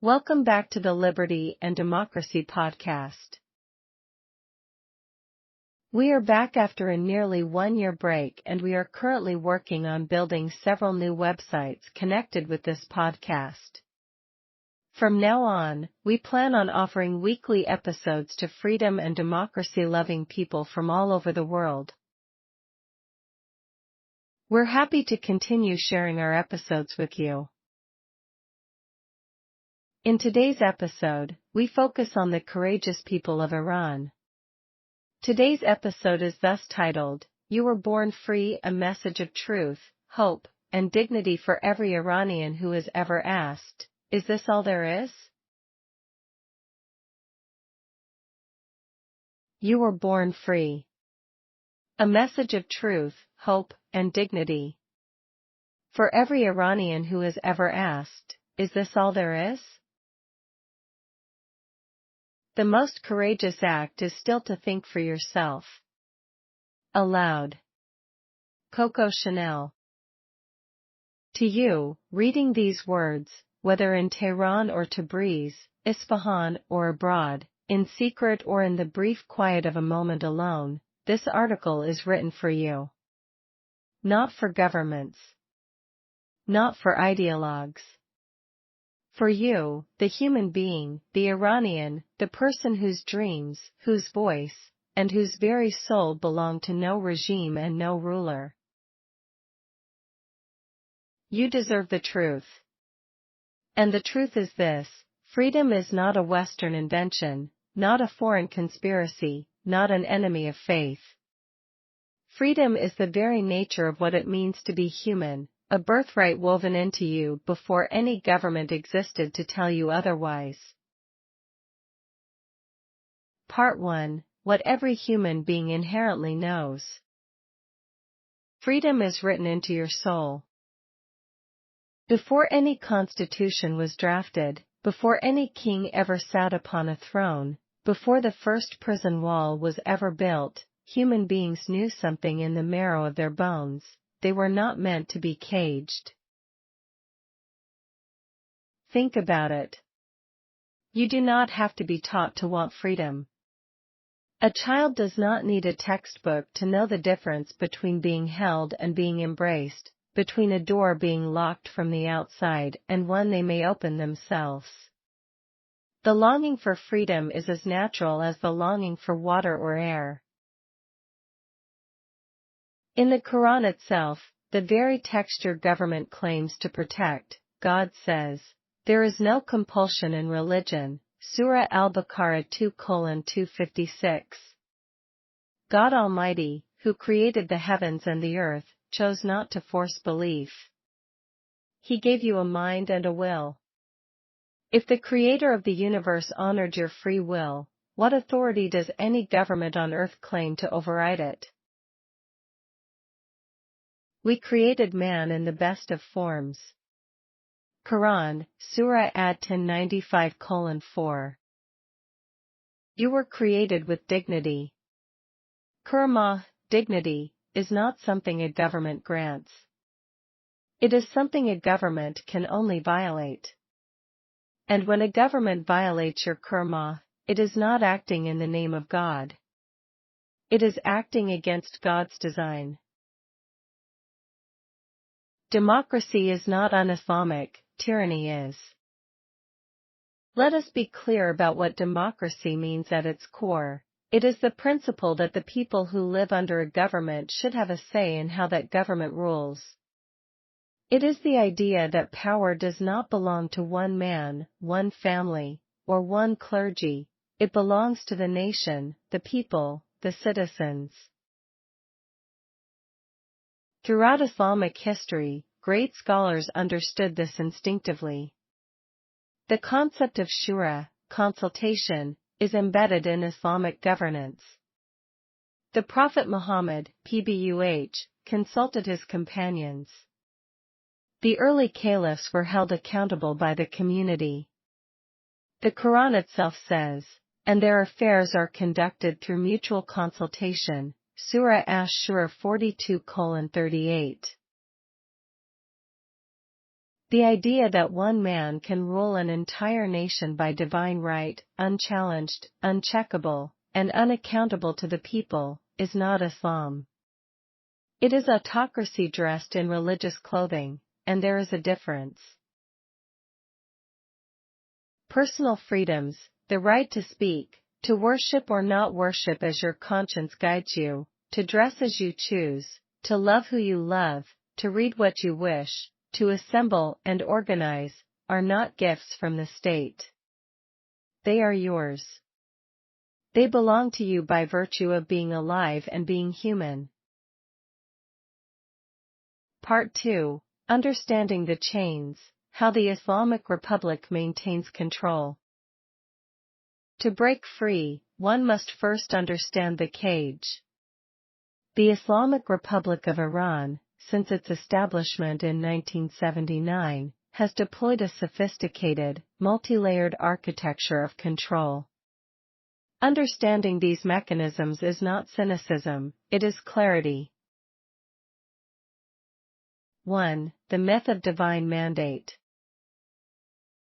Welcome back to the Liberty and Democracy podcast. We are back after a nearly one-year break, and we are currently working on building several new websites connected with this podcast. From now on, we plan on offering weekly episodes to freedom and democracy-loving people from all over the world. We're happy to continue sharing our episodes with you. In today's episode, we focus on the courageous people of Iran. Today's episode is thus titled, "You Were Born Free: A Message of Truth, Hope, and Dignity for Every Iranian Who Has Ever Asked, Is This All There Is?" You were born free. A message of truth, hope, and dignity. For every Iranian who has ever asked, is this all there is? The most courageous act is still to think for yourself. Aloud. Coco Chanel. To you, reading these words, whether in Tehran or Tabriz, Isfahan or abroad, in secret or in the brief quiet of a moment alone, this article is written for you. Not for governments. Not for ideologues. For you, the human being, the Iranian, the person whose dreams, whose voice, and whose very soul belong to no regime and no ruler. You deserve the truth. And the truth is this: freedom is not a Western invention, not a foreign conspiracy, not an enemy of faith. Freedom is the very nature of what it means to be human, a birthright woven into you before any government existed to tell you otherwise. Part 1. What every human being inherently knows. Freedom is written into your soul. Before any constitution was drafted, before any king ever sat upon a throne, before the first prison wall was ever built, human beings knew something in the marrow of their bones: they were not meant to be caged. Think about it. You do not have to be taught to want freedom. A child does not need a textbook to know the difference between being held and being embraced, between a door being locked from the outside and one they may open themselves. The longing for freedom is as natural as the longing for water or air. In the Quran itself, the very text your government claims to protect, God says, "There is no compulsion in religion," Surah Al-Baqarah 2:256. God Almighty, who created the heavens and the earth, chose not to force belief. He gave you a mind and a will. If the Creator of the universe honored your free will, what authority does any government on earth claim to override it? We created man in the best of forms. Quran, Surah Ad-Tin 95:4. You were created with dignity. Kurma, dignity, is not something a government grants. It is something a government can only violate. And when a government violates your kurma, it is not acting in the name of God. It is acting against God's design. Democracy is not un-Islamic, tyranny is. Let us be clear about what democracy means at its core. It is the principle that the people who live under a government should have a say in how that government rules. It is the idea that power does not belong to one man, one family, or one clergy. It belongs to the nation, the people, the citizens. Throughout Islamic history, great scholars understood this instinctively. The concept of shura, consultation, is embedded in Islamic governance. The Prophet Muhammad, PBUH, consulted his companions. The early caliphs were held accountable by the community. The Quran itself says, "And their affairs are conducted through mutual consultation," Surah Ash-Shura 42:38. The idea that one man can rule an entire nation by divine right, unchallenged, uncheckable, and unaccountable to the people, is not Islam. It is autocracy dressed in religious clothing, and there is a difference. Personal freedoms, the right to speak, to worship or not worship as your conscience guides you, to dress as you choose, to love who you love, to read what you wish, to assemble and organize, are not gifts from the state. They are yours. They belong to you by virtue of being alive and being human. Part 2. Understanding the chains, how the Islamic Republic maintains control. To break free, one must first understand the cage. The Islamic Republic of Iran, since its establishment in 1979, has deployed a sophisticated, multi-layered architecture of control. Understanding these mechanisms is not cynicism, it is clarity. 1. The myth of divine mandate.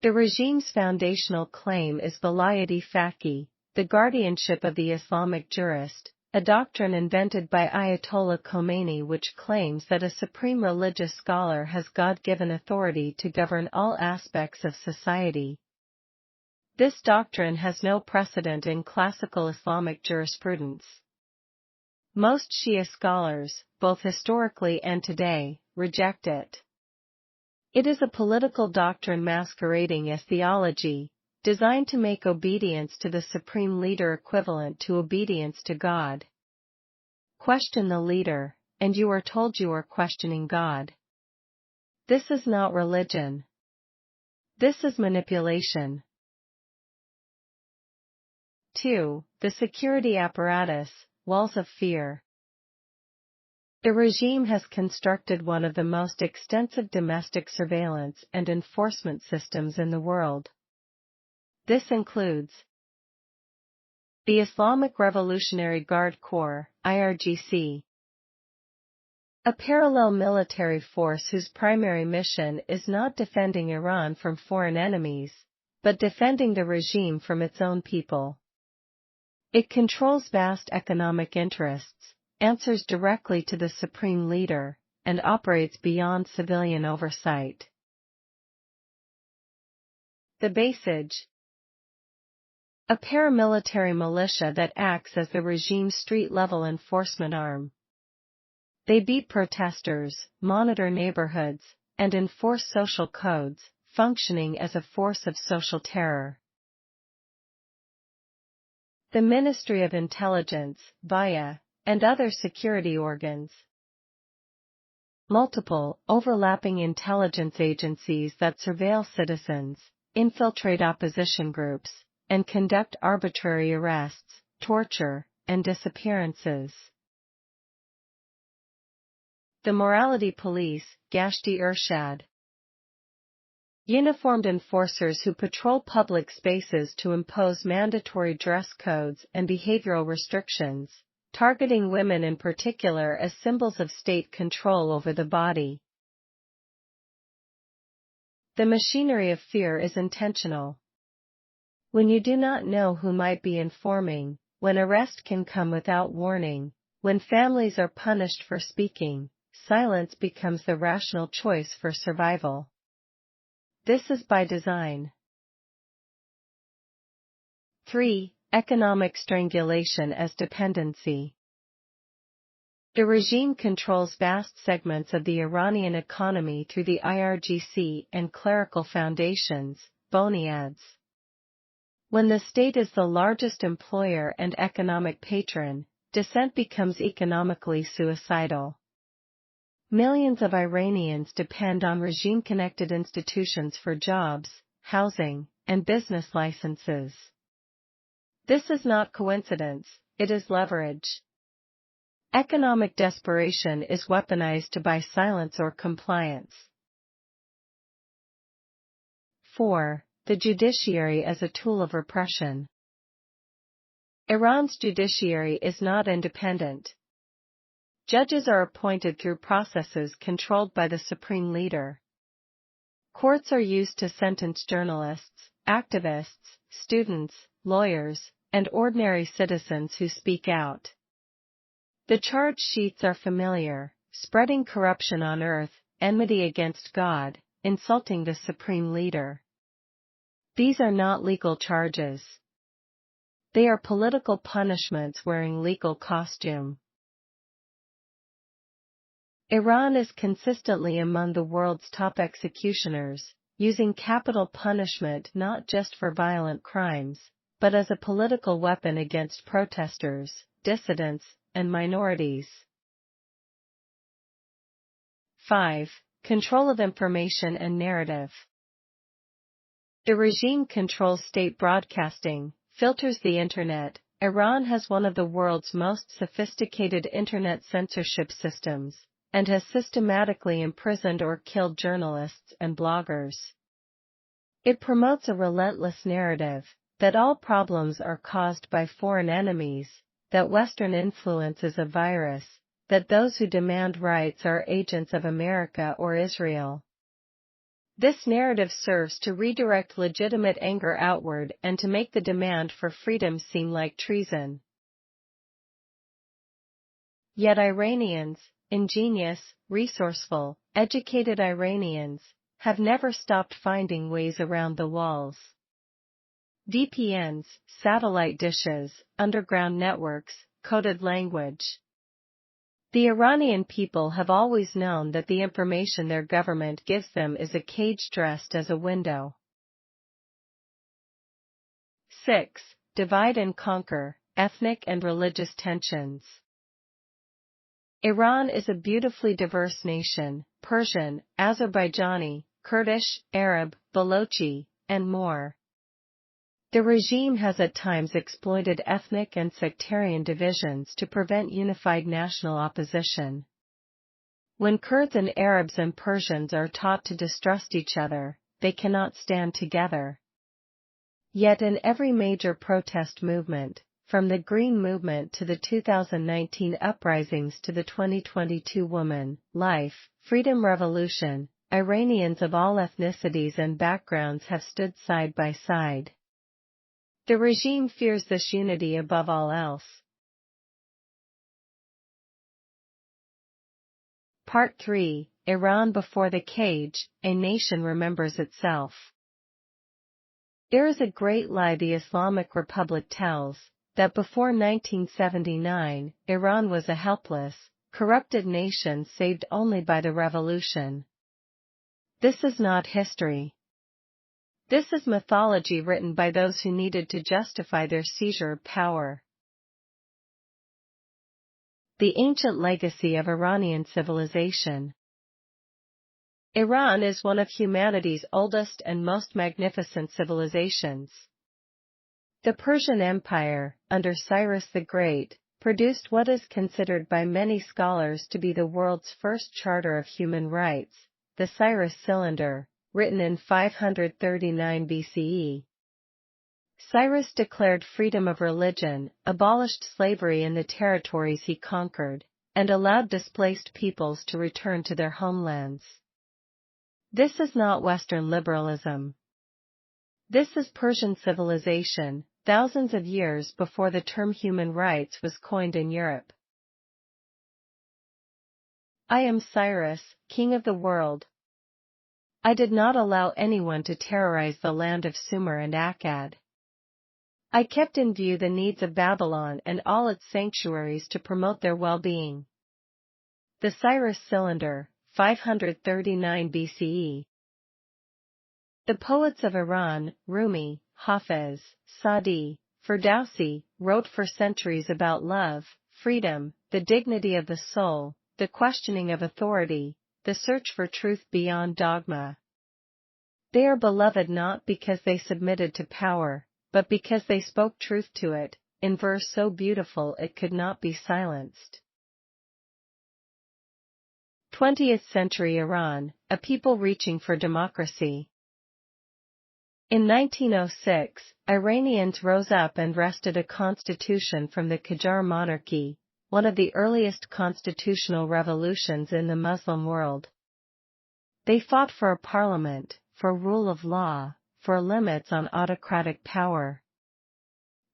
The regime's foundational claim is Vilayat-e Faqih, the guardianship of the Islamic jurist, a doctrine invented by Ayatollah Khomeini which claims that a supreme religious scholar has God-given authority to govern all aspects of society. This doctrine has no precedent in classical Islamic jurisprudence. Most Shia scholars, both historically and today, reject it. It is a political doctrine masquerading as theology, designed to make obedience to the supreme leader equivalent to obedience to God. Question the leader, and you are told you are questioning God. This is not religion. This is manipulation. 2. The security apparatus, walls of fear. The regime has constructed one of the most extensive domestic surveillance and enforcement systems in the world. This includes the Islamic Revolutionary Guard Corps, IRGC, a parallel military force whose primary mission is not defending Iran from foreign enemies, but defending the regime from its own people. It controls vast economic interests, answers directly to the supreme leader, and operates beyond civilian oversight. The Basij, a paramilitary militia that acts as the regime's street-level enforcement arm. They beat protesters, monitor neighborhoods, and enforce social codes, functioning as a force of social terror. The Ministry of Intelligence, VIA, and other security organs. Multiple, overlapping intelligence agencies that surveil citizens, infiltrate opposition groups, and conduct arbitrary arrests, torture, and disappearances. The Morality Police, Gashti-Irshad. Uniformed enforcers who patrol public spaces to impose mandatory dress codes and behavioral restrictions, targeting women in particular as symbols of state control over the body. The machinery of fear is intentional. When you do not know who might be informing, when arrest can come without warning, when families are punished for speaking, silence becomes the rational choice for survival. This is by design. 3. Economic strangulation as dependency. The regime controls vast segments of the Iranian economy through the IRGC and clerical foundations, boniads. When the state is the largest employer and economic patron, dissent becomes economically suicidal. Millions of Iranians depend on regime-connected institutions for jobs, housing, and business licenses. This is not coincidence, it is leverage. Economic desperation is weaponized to buy silence or compliance. 4. The judiciary as a tool of repression. Iran's judiciary is not independent. Judges are appointed through processes controlled by the supreme leader. Courts are used to sentence journalists, activists, students, lawyers, and ordinary citizens who speak out. The charge sheets are familiar: spreading corruption on earth, enmity against God, insulting the supreme leader. These are not legal charges. They are political punishments wearing legal costume. Iran is consistently among the world's top executioners, using capital punishment not just for violent crimes, but as a political weapon against protesters, dissidents, and minorities. 5. Control of information and narrative. The regime controls state broadcasting, filters the Internet. Iran has one of the world's most sophisticated Internet censorship systems, and has systematically imprisoned or killed journalists and bloggers. It promotes a relentless narrative that all problems are caused by foreign enemies, that Western influence is a virus, that those who demand rights are agents of America or Israel. This narrative serves to redirect legitimate anger outward and to make the demand for freedom seem like treason. Yet Iranians, ingenious, resourceful, educated Iranians, have never stopped finding ways around the walls. VPNs, satellite dishes, underground networks, coded language. The Iranian people have always known that the information their government gives them is a cage dressed as a window. 6. Divide and conquer, ethnic and religious tensions. Iran is a beautifully diverse nation: Persian, Azerbaijani, Kurdish, Arab, Balochi, and more. The regime has at times exploited ethnic and sectarian divisions to prevent unified national opposition. When Kurds and Arabs and Persians are taught to distrust each other, they cannot stand together. Yet in every major protest movement, from the Green Movement to the 2019 uprisings to the 2022 Woman, Life, Freedom Revolution, Iranians of all ethnicities and backgrounds have stood side by side. The regime fears this unity above all else. Part 3. Iran before the cage, a nation remembers itself. There is a great lie the Islamic Republic tells, that before 1979, Iran was a helpless, corrupted nation saved only by the revolution. This is not history. This is mythology written by those who needed to justify their seizure of power. The ancient legacy of Iranian civilization. Iran is one of humanity's oldest and most magnificent civilizations. The Persian Empire, under Cyrus the Great, produced what is considered by many scholars to be the world's first charter of human rights, the Cyrus Cylinder, written in 539 BCE. Cyrus declared freedom of religion, abolished slavery in the territories he conquered, and allowed displaced peoples to return to their homelands. This is not Western liberalism. This is Persian civilization, thousands of years before the term human rights was coined in Europe. I am Cyrus, king of the world. I did not allow anyone to terrorize the land of Sumer and Akkad. I kept in view the needs of Babylon and all its sanctuaries to promote their well-being. The Cyrus Cylinder, 539 BCE. The poets of Iran, Rumi, Hafez, Sadi, Ferdowsi, wrote for centuries about love, freedom, the dignity of the soul, the questioning of authority, the search for truth beyond dogma. They are beloved not because they submitted to power, but because they spoke truth to it, in verse so beautiful it could not be silenced. 20th century Iran, a people reaching for democracy. In 1906, Iranians rose up and wrested a constitution from the Qajar monarchy, one of the earliest constitutional revolutions in the Muslim world. They fought for a parliament, for rule of law, for limits on autocratic power.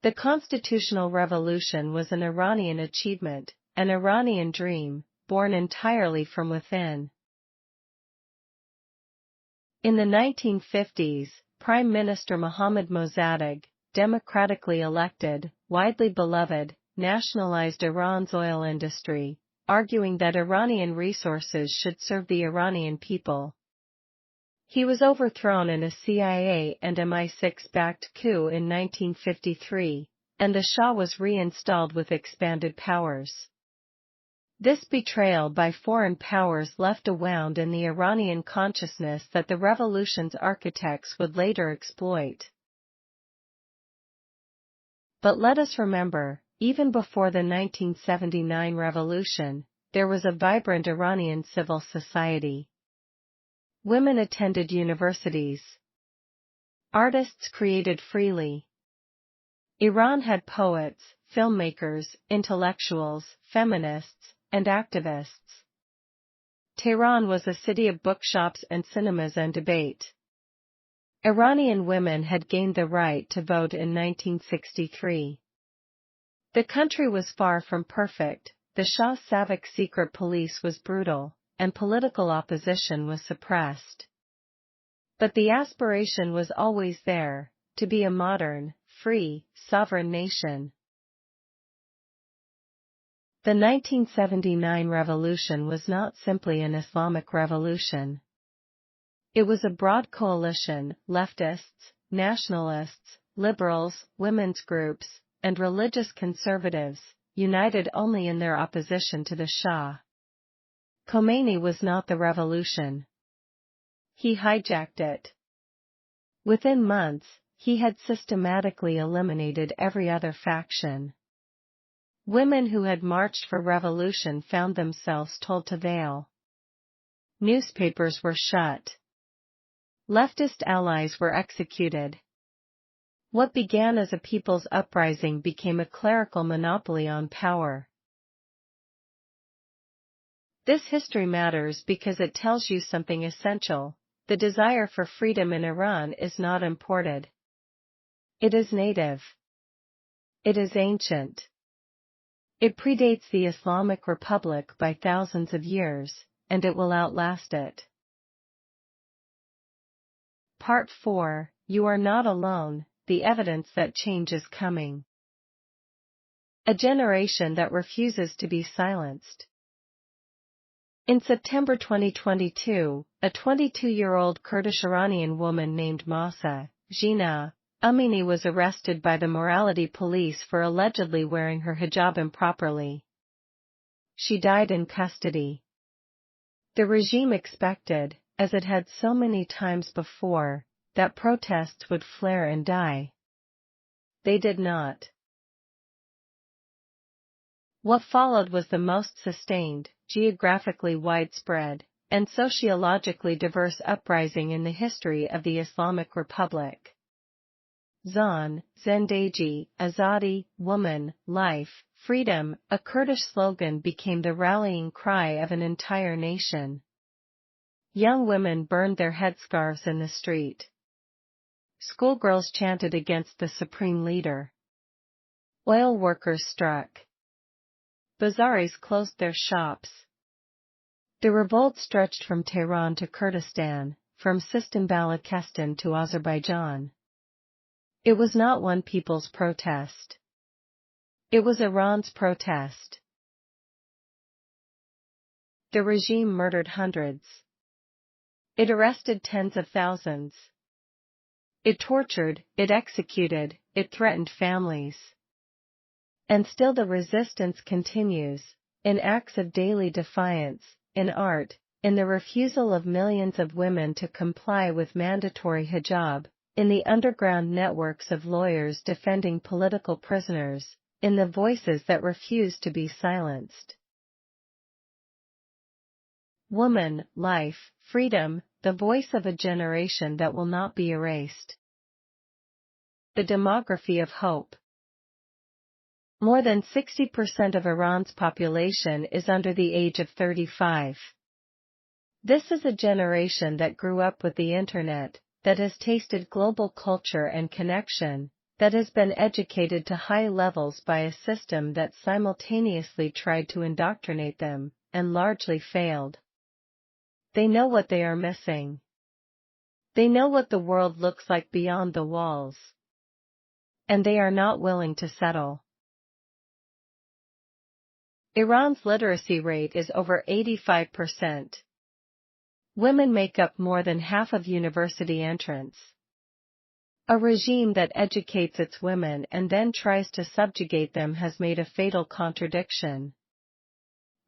The constitutional revolution was an Iranian achievement, an Iranian dream, born entirely from within. In the 1950s, Prime Minister Mohammad Mossadegh, democratically elected, widely beloved, nationalized Iran's oil industry, arguing that Iranian resources should serve the Iranian people. He was overthrown in a CIA and MI6-backed coup in 1953, and the Shah was reinstalled with expanded powers. This betrayal by foreign powers left a wound in the Iranian consciousness that the revolution's architects would later exploit. But let us remember, even before the 1979 revolution, there was a vibrant Iranian civil society. Women attended universities. Artists created freely. Iran had poets, filmmakers, intellectuals, feminists, and activists. Tehran was a city of bookshops and cinemas and debate. Iranian women had gained the right to vote in 1963. The country was far from perfect, the Shah's Savak secret police was brutal, and political opposition was suppressed. But the aspiration was always there, to be a modern, free, sovereign nation. The 1979 revolution was not simply an Islamic revolution. It was a broad coalition, leftists, nationalists, liberals, women's groups, and religious conservatives, united only in their opposition to the Shah. Khomeini was not the revolution. He hijacked it. Within months, he had systematically eliminated every other faction. Women who had marched for revolution found themselves told to veil. Newspapers were shut. Leftist allies were executed. What began as a people's uprising became a clerical monopoly on power. This history matters because it tells you something essential. The desire for freedom in Iran is not imported. It is native. It is ancient. It predates the Islamic Republic by thousands of years, and it will outlast it. Part 4, You Are Not Alone, the Evidence That Change is Coming. A generation that refuses to be silenced. In September 2022, a 22-year-old Kurdish Iranian woman named Mahsa Jina Amini was arrested by the morality police for allegedly wearing her hijab improperly. She died in custody. The regime expected, as it had so many times before, that protests would flare and die. They did not. What followed was the most sustained, geographically widespread, and sociologically diverse uprising in the history of the Islamic Republic. Zan, Zendegi, Azadi, woman, life, freedom, a Kurdish slogan became the rallying cry of an entire nation. Young women burned their headscarves in the street. Schoolgirls chanted against the supreme leader. Oil workers struck. Bazaris closed their shops. The revolt stretched from Tehran to Kurdistan, from Sistan Balochistan to Azerbaijan. It was not one people's protest. It was Iran's protest. The regime murdered hundreds. It arrested tens of thousands. It tortured, it executed, it threatened families. And still the resistance continues, in acts of daily defiance, in art, in the refusal of millions of women to comply with mandatory hijab, in the underground networks of lawyers defending political prisoners, in the voices that refuse to be silenced. Woman, life, freedom, the voice of a generation that will not be erased. The demography of hope. More than 60% of Iran's population is under the age of 35. This is a generation that grew up with the internet, that has tasted global culture and connection, that has been educated to high levels by a system that simultaneously tried to indoctrinate them, and largely failed. They know what they are missing. They know what the world looks like beyond the walls. And they are not willing to settle. Iran's literacy rate is over 85%. Women make up more than half of university entrants. A regime that educates its women and then tries to subjugate them has made a fatal contradiction.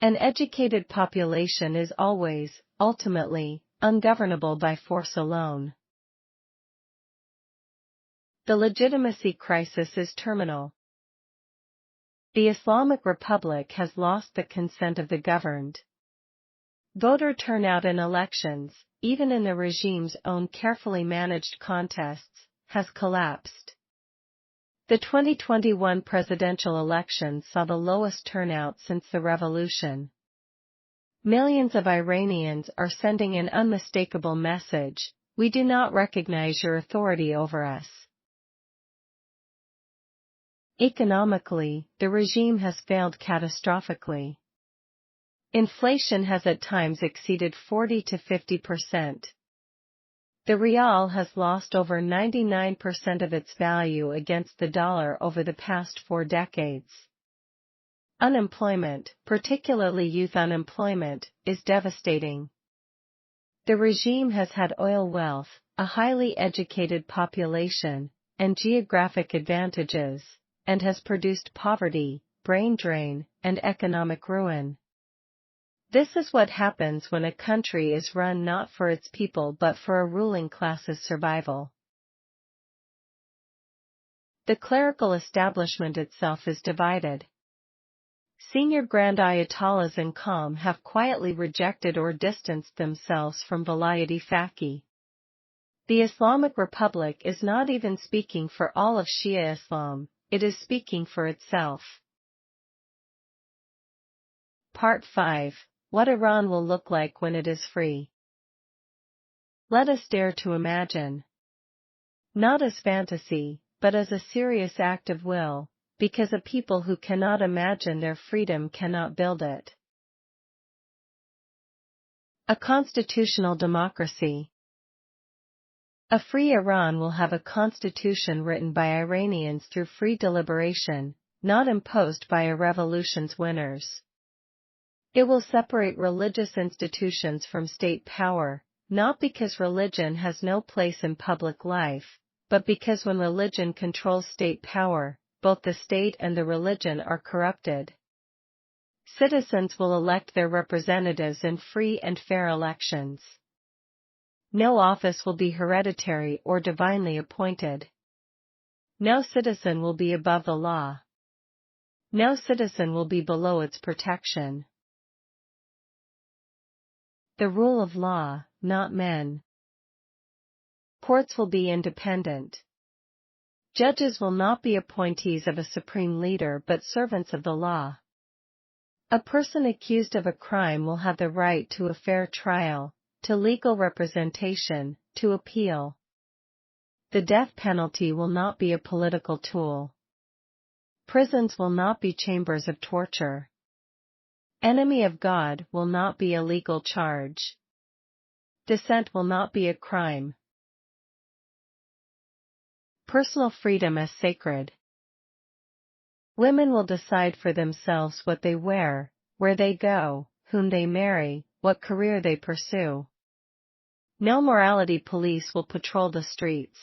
An educated population is always, ultimately, ungovernable by force alone. The legitimacy crisis is terminal. The Islamic Republic has lost the consent of the governed. Voter turnout in elections, even in the regime's own carefully managed contests, has collapsed. The 2021 presidential election saw the lowest turnout since the revolution. Millions of Iranians are sending an unmistakable message: we do not recognize your authority over us. Economically, the regime has failed catastrophically. Inflation has at times exceeded 40 to 50%. The rial has lost over 99% of its value against the dollar over the past 4 decades. Unemployment, particularly youth unemployment, is devastating. The regime has had oil wealth, a highly educated population, and geographic advantages, and has produced poverty, brain drain, and economic ruin. This is what happens when a country is run not for its people but for a ruling class's survival. The clerical establishment itself is divided. Senior Grand Ayatollahs in Qom have quietly rejected or distanced themselves from Velayat-e Faqih. The Islamic Republic is not even speaking for all of Shia Islam, it is speaking for itself. Part 5. What Iran will look like when it is free. Let us dare to imagine. Not as fantasy, but as a serious act of will, because a people who cannot imagine their freedom cannot build it. A constitutional democracy. A free Iran will have a constitution written by Iranians through free deliberation, not imposed by a revolution's winners. It will separate religious institutions from state power, not because religion has no place in public life, but because when religion controls state power, both the state and the religion are corrupted. Citizens will elect their representatives in free and fair elections. No office will be hereditary or divinely appointed. No citizen will be above the law. No citizen will be below its protection. The rule of law, not men. Courts will be independent. Judges will not be appointees of a supreme leader but servants of the law. A person accused of a crime will have the right to a fair trial, to legal representation, to appeal. The death penalty will not be a political tool. Prisons will not be chambers of torture. Enemy of God will not be a legal charge. Dissent will not be a crime. Personal freedom as sacred. Women will decide for themselves what they wear, where they go, whom they marry, what career they pursue. No morality police will patrol the streets.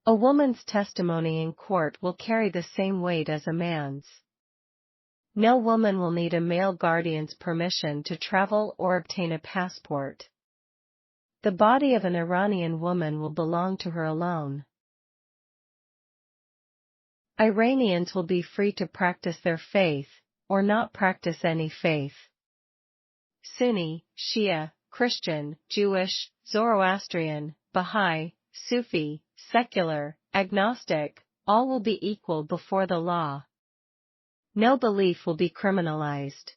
A woman's testimony in court will carry the same weight as a man's. No woman will need a male guardian's permission to travel or obtain a passport. The body of an Iranian woman will belong to her alone. Iranians will be free to practice their faith, or not practice any faith. Sunni, Shia, Christian, Jewish, Zoroastrian, Bahá'í, Sufi, secular, agnostic, all will be equal before the law. No belief will be criminalized.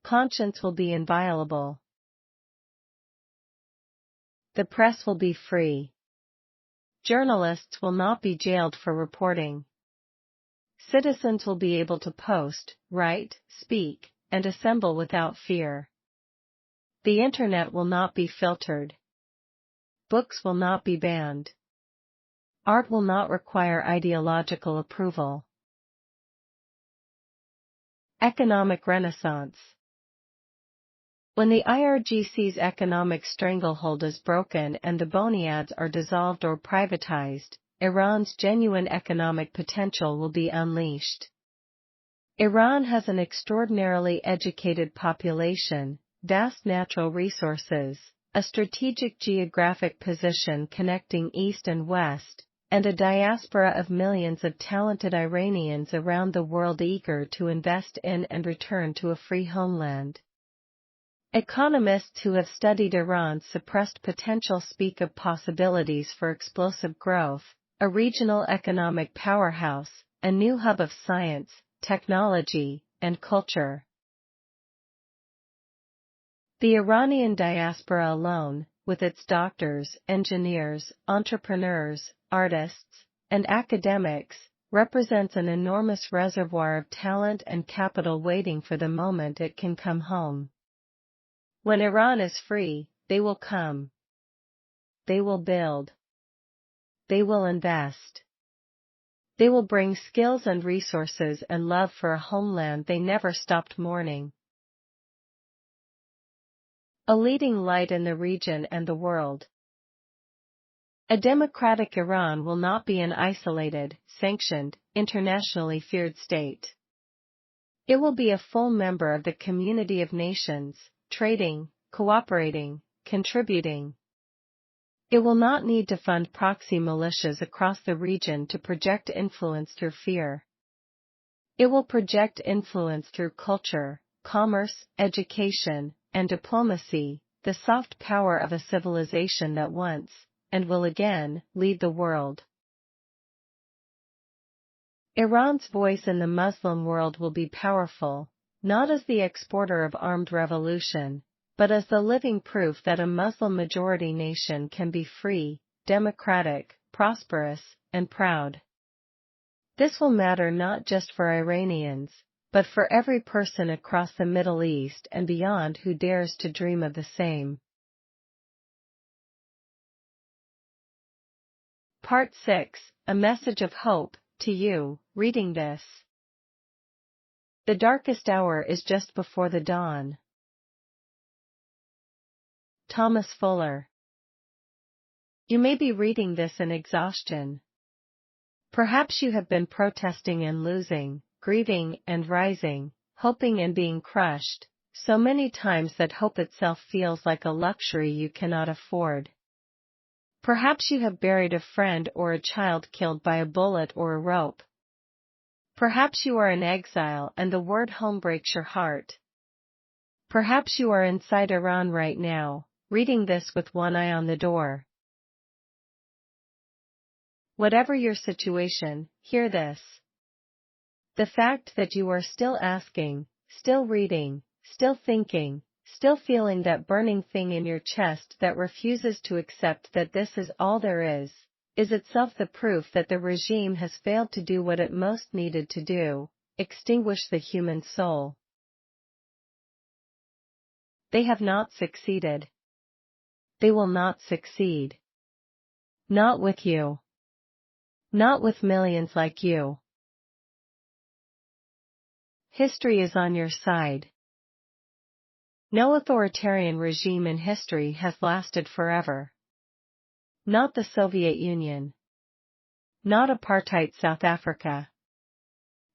Conscience will be inviolable. The press will be free. Journalists will not be jailed for reporting. Citizens will be able to post, write, speak, and assemble without fear. The internet will not be filtered. Books will not be banned. Art will not require ideological approval. Economic Renaissance. When the IRGC's economic stranglehold is broken and the boniads are dissolved or privatized, Iran's genuine economic potential will be unleashed. Iran has an extraordinarily educated population, vast natural resources, a strategic geographic position connecting East and West, and a diaspora of millions of talented Iranians around the world eager to invest in and return to a free homeland. Economists who have studied Iran's suppressed potential speak of possibilities for explosive growth, a regional economic powerhouse, a new hub of science, technology, and culture. The Iranian diaspora alone, with its doctors, engineers, entrepreneurs, artists, and academics, represents an enormous reservoir of talent and capital waiting for the moment it can come home. When Iran is free, they will come. They will build. They will invest. They will bring skills and resources and love for a homeland they never stopped mourning. A leading light in the region and the world. A democratic Iran will not be an isolated, sanctioned, internationally feared state. It will be a full member of the community of nations, trading, cooperating, contributing. It will not need to fund proxy militias across the region to project influence through fear. It will project influence through culture, commerce, education, and diplomacy, the soft power of a civilization that once, and will again, lead the world. Iran's voice in the Muslim world will be powerful, not as the exporter of armed revolution, but as the living proof that a Muslim-majority nation can be free, democratic, prosperous, and proud. This will matter not just for Iranians, but for every person across the Middle East and beyond who dares to dream of the same. Part 6, A Message of Hope, to you, reading this. The darkest hour is just before the dawn. Thomas Fuller. You may be reading this in exhaustion. Perhaps you have been protesting and losing, grieving and rising, hoping and being crushed, so many times that hope itself feels like a luxury you cannot afford. Perhaps you have buried a friend or a child killed by a bullet or a rope. Perhaps you are in exile and the word home breaks your heart. Perhaps you are inside Iran right now, reading this with one eye on the door. Whatever your situation, hear this. The fact that you are still asking, still reading, still thinking, still feeling that burning thing in your chest that refuses to accept that this is all there is itself the proof that the regime has failed to do what it most needed to do, extinguish the human soul. They have not succeeded. They will not succeed. Not with you. Not with millions like you. History is on your side. No authoritarian regime in history has lasted forever. Not the Soviet Union. Not apartheid South Africa.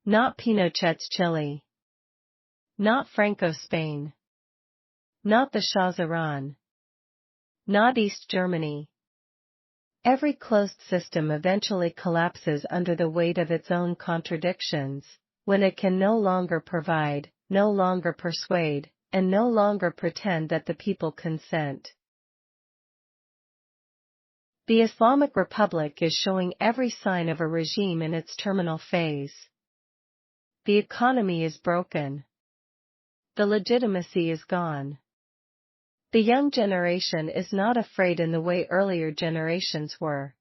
Not Pinochet's Chile. Not Franco's Spain. Not the Shah's Iran. Not East Germany. Every closed system eventually collapses under the weight of its own contradictions, when it can no longer provide, no longer persuade, and no longer pretend that the people consent. The Islamic Republic is showing every sign of a regime in its terminal phase. The economy is broken. The legitimacy is gone. The young generation is not afraid in the way earlier generations were.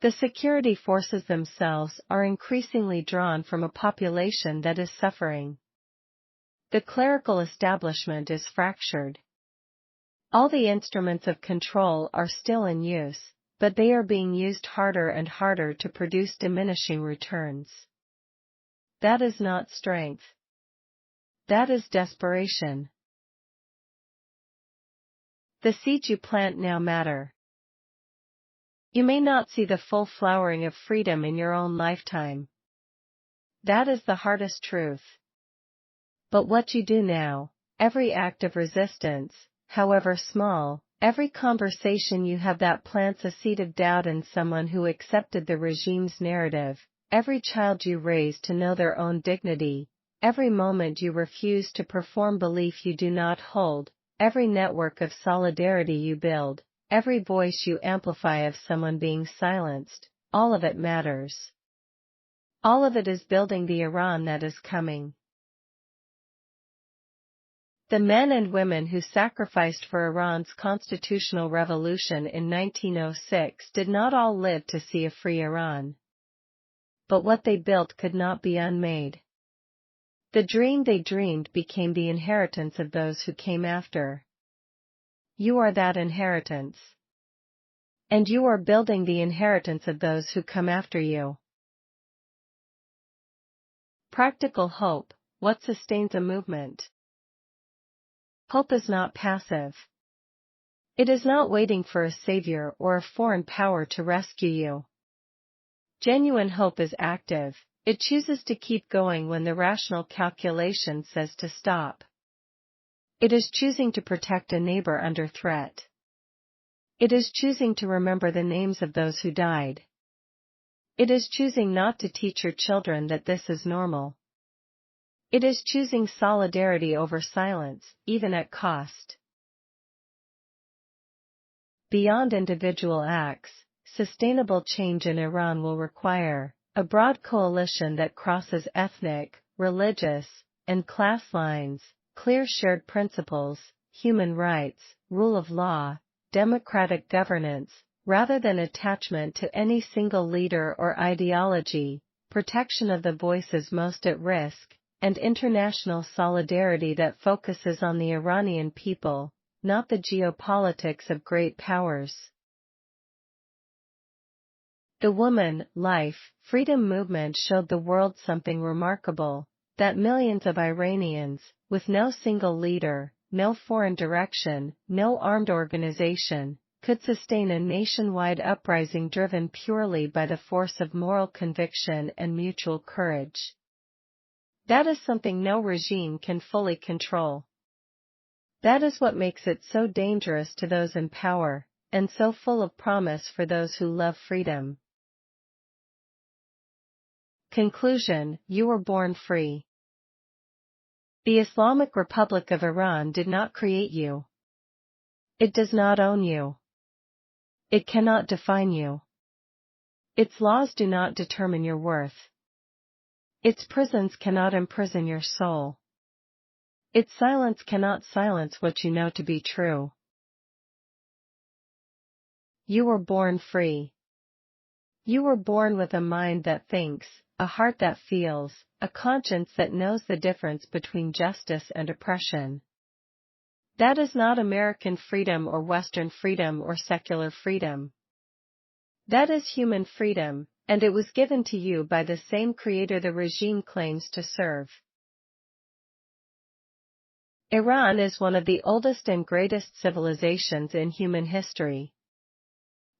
The security forces themselves are increasingly drawn from a population that is suffering. The clerical establishment is fractured. All the instruments of control are still in use, but they are being used harder and harder to produce diminishing returns. That is not strength. That is desperation. The seeds you plant now matter. You may not see the full flowering of freedom in your own lifetime. That is the hardest truth. But what you do now, every act of resistance, however small, every conversation you have that plants a seed of doubt in someone who accepted the regime's narrative, every child you raise to know their own dignity, every moment you refuse to perform belief you do not hold, every network of solidarity you build, every voice you amplify of someone being silenced, all of it matters. All of it is building the Iran that is coming. The men and women who sacrificed for Iran's constitutional revolution in 1906 did not all live to see a free Iran. But what they built could not be unmade. The dream they dreamed became the inheritance of those who came after. You are that inheritance. And you are building the inheritance of those who come after you. Practical hope, what sustains a movement? Hope is not passive. It is not waiting for a savior or a foreign power to rescue you. Genuine hope is active. It chooses to keep going when the rational calculation says to stop. It is choosing to protect a neighbor under threat. It is choosing to remember the names of those who died. It is choosing not to teach your children that this is normal. It is choosing solidarity over silence, even at cost. Beyond individual acts, sustainable change in Iran will require a broad coalition that crosses ethnic, religious, and class lines, clear shared principles, human rights, rule of law, democratic governance, rather than attachment to any single leader or ideology, protection of the voices most at risk, and international solidarity that focuses on the Iranian people, not the geopolitics of great powers. The Woman, Life, Freedom movement showed the world something remarkable, that millions of Iranians, with no single leader, no foreign direction, no armed organization, could sustain a nationwide uprising driven purely by the force of moral conviction and mutual courage. That is something no regime can fully control. That is what makes it so dangerous to those in power, and so full of promise for those who love freedom. Conclusion: you were born free. The Islamic Republic of Iran did not create you. It does not own you. It cannot define you. Its laws do not determine your worth. Its prisons cannot imprison your soul. Its silence cannot silence what you know to be true. You were born free. You were born with a mind that thinks, a heart that feels, a conscience that knows the difference between justice and oppression. That is not American freedom or Western freedom or secular freedom. That is human freedom, and it was given to you by the same creator the regime claims to serve. Iran is one of the oldest and greatest civilizations in human history.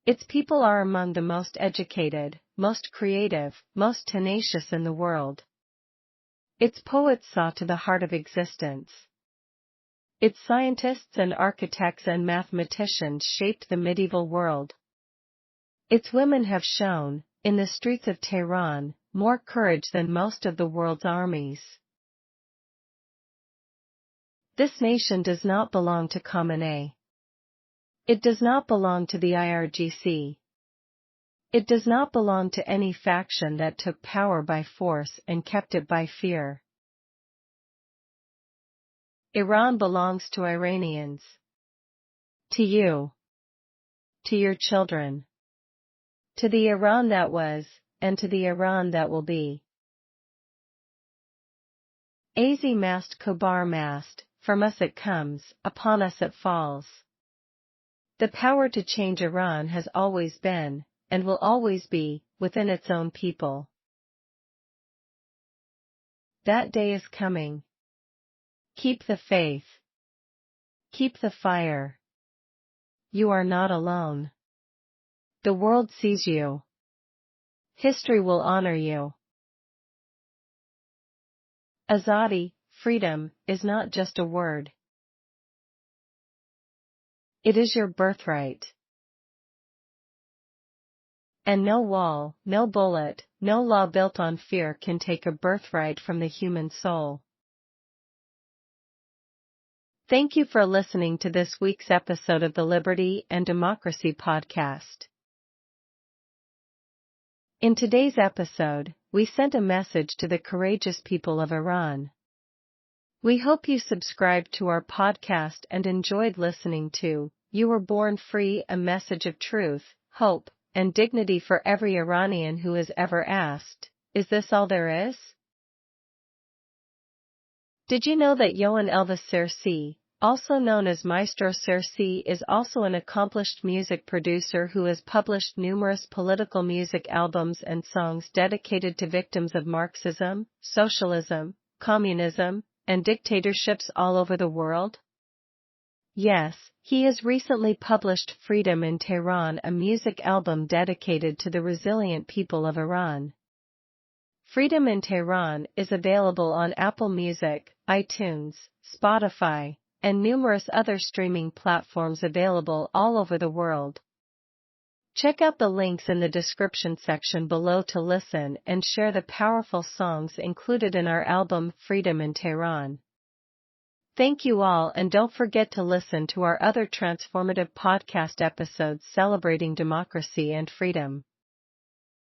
Its people are among the most educated, most creative, most tenacious in the world. Its poets saw to the heart of existence. Its scientists and architects and mathematicians shaped the medieval world. Its women have shown, in the streets of Tehran, more courage than most of the world's armies. This nation does not belong to Khamenei. It does not belong to the IRGC. It does not belong to any faction that took power by force and kept it by fear. Iran belongs to Iranians. To you. To your children. To the Iran that was, and to the Iran that will be. Azi mast kobar mast, from us it comes, upon us it falls. The power to change Iran has always been, and will always be, within its own people. That day is coming. Keep the faith. Keep the fire. You are not alone. The world sees you. History will honor you. Azadi, freedom, is not just a word. It is your birthright. And no wall, no bullet, no law built on fear can take a birthright from the human soul. Thank you for listening to this week's episode of the Liberty and Democracy podcast. In today's episode, we sent a message to the courageous people of Iran. We hope you subscribed to our podcast and enjoyed listening to You Were Born Free, a message of truth, hope, and dignity for every Iranian who has ever asked, is this all there is? Did you know that Yohan Elvis Sersi, also known as Maestro Sersi, is also an accomplished music producer who has published numerous political music albums and songs dedicated to victims of Marxism, socialism, communism, and dictatorships all over the world? Yes, he has recently published Freedom in Tehran, a music album dedicated to the resilient people of Iran. Freedom in Tehran is available on Apple Music, iTunes, Spotify, and numerous other streaming platforms available all over the world. Check out the links in the description section below to listen and share the powerful songs included in our album Freedom in Tehran. Thank you all, and don't forget to listen to our other transformative podcast episodes celebrating democracy and freedom.